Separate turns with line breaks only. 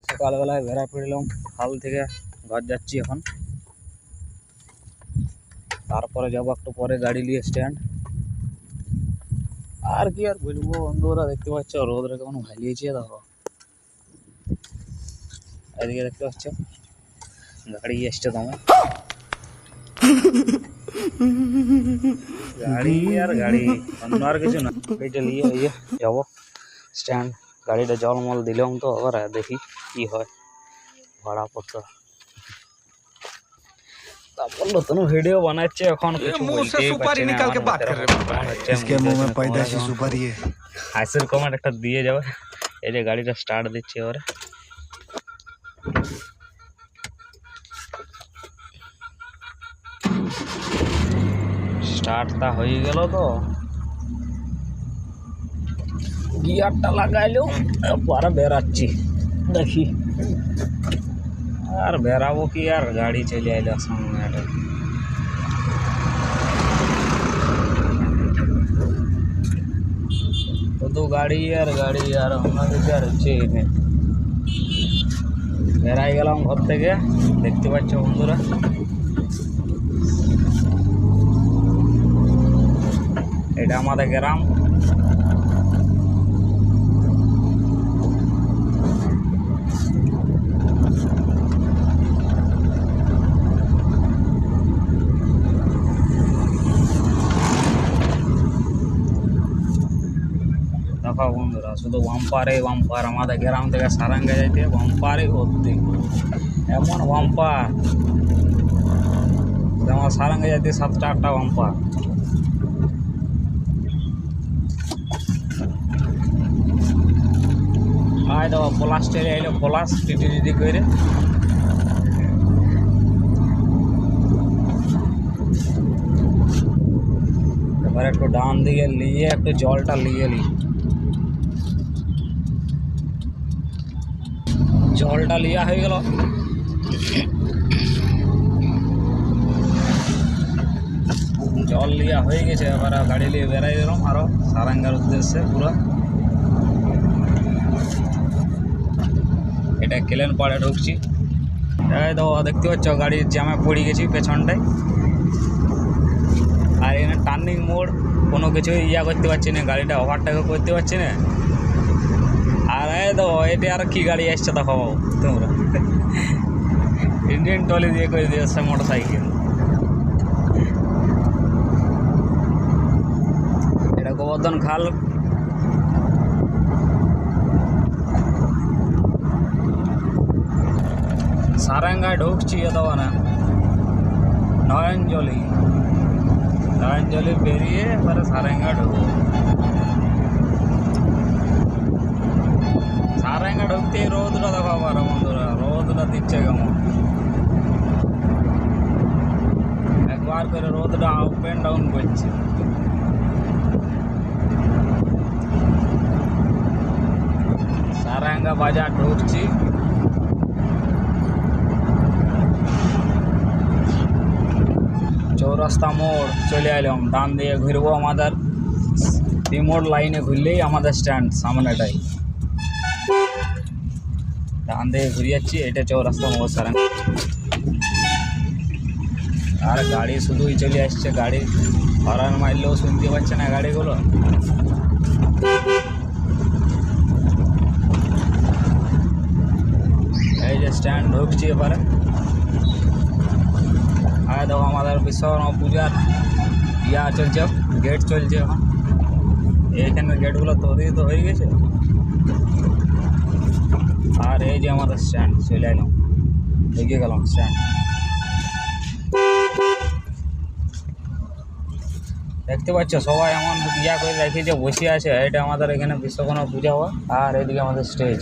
সকালবেলায় বেড়া পড়লাম হাল থেকে, ঘর যাচ্ছি এখন। তারপরে যাবো একটু পরে গাড়ি নিয়ে স্ট্যান্ড। আর কি আর বলবো বন্ধুরা, দেখতে পাচ্ছ রোদটা কেমন ভালিয়েছে। দেখো এদিকে দেখতে পাচ্ছ গাড়ি এসছে তোমার, গাড়ি আর গাড়ি, অন্য আর কিছু না। গাড়িটা নিয়ে যাবো স্ট্যান্ড। গাড়িটা জলমল দিলাম তো, আবার দেখি কি হয় ভাড়া পত্র। তারপর নতুন ভিডিও বানাচ্ছে এখন, কিছু বলতেই পারছি না। হাসির কমেন্ট একটা দিয়ে যাবে। এই যে গাড়িটা স্টার্ট দিচ্ছে এবারে। স্টার্টটা হয়ে গেল তো, গিয়ারটা লাগাইলেও পরে বেরাচ্ছি দেখি। আর বেরাবো কি, আর গাড়ি চলে আইলো সামনে। শুধু গাড়ি আর গাড়ি, আর আমাদের আর হচ্ছে বেড়াই গেলাম ঘর থেকে। দেখতে পাচ্ছ বন্ধুরা, এটা আমাদের গ্রাম। দেখো বন্ধুরা, শুধু বাম্পারে বাম্পার। আমাদের গ্রাম থেকে সারাঙ্গা যাইতে বাম্পারে ভর্তি, এমন বাম্পার। আমার সারাঙ্গা যাইতে 7টা 8টা বাম্পার। আয় দেখো পলাশ চলে আইলো, পলাশ টিটি করে। এবার একটু ডান দিকে নিয়ে একটু জলটা নিয়ে নি। জলটা লিয়া হয়ে গেল। জল লিয়া হয়ে গেছে, এবার গাড়ি নিয়ে বেড়াই দিলাম আরো সারাঙ্গার উদ্দেশ্যে পুরো। এটা কেলেন পাড়ে ঢুকছি। এই তো দেখতে পাচ্ছ গাড়ির জ্যামে পড়ে গেছি পেছনটায়। আর এখানে টার্নিং মোড়, কোনো কিছু করতে পারছি না, গাড়িটা ওভারটেকও করতে পারছি না। আর এই তো এটা আর কি গাড়ি আসছে দেখো তোমরা, ইন্ডিয়ান টলি দিয়ে করে দিয়েছে মোটর সাইকেল। এটা গোবর্ধন খাল। সারাঙ্গায় ঢুকছি দেওয়া না, নয়নজলি বেরিয়ে এবারে সারাঙ্গা ঢুকবো। সারাঙ্গা ঢুকতে রোদটা দেখো আবার বন্ধুরা, রোদটা দিচ্ছে কেমন। একবার করে রোদটা আপ অ্যান্ড ডাউন করছে। সারাঙ্গা বাজার ঢুকছি। চৌরাস্তা মোড় চলে এলাম, ডান দিয়ে ঘুরবো। আমাদের মোড় লাইনে ঘুরলেই আমাদের স্ট্যান্ড সামনেটাই। ডান দিকে ঘুরে যাচ্ছি, এটা চৌরাস্তা মোড় সারাঙ্গা। আর গাড়ি শুধুই চলে আসছে, গাড়ি হর্ন মারলেও শুনতে পাচ্ছে না গাড়িগুলো। এই যে স্ট্যান্ড ঢুকছি এবারে। আর দেখো আমাদের বিশ্বকর্মা পূজার চলছে, গেট চলছে এখন। এইখানে গেটগুলো তৈরি তো হয়ে গেছে। আর এই যে আমাদের স্ট্যান্ড চলে এলাম, এগিয়ে গেলাম স্ট্যান্ড। দেখতে পাচ্ছ সবাই এমন করে রাখি যে বসে আছে। এটা আমাদের এখানে বিশ্বকর্মা পূজা হয়, আর এদিকে আমাদের স্টেজ।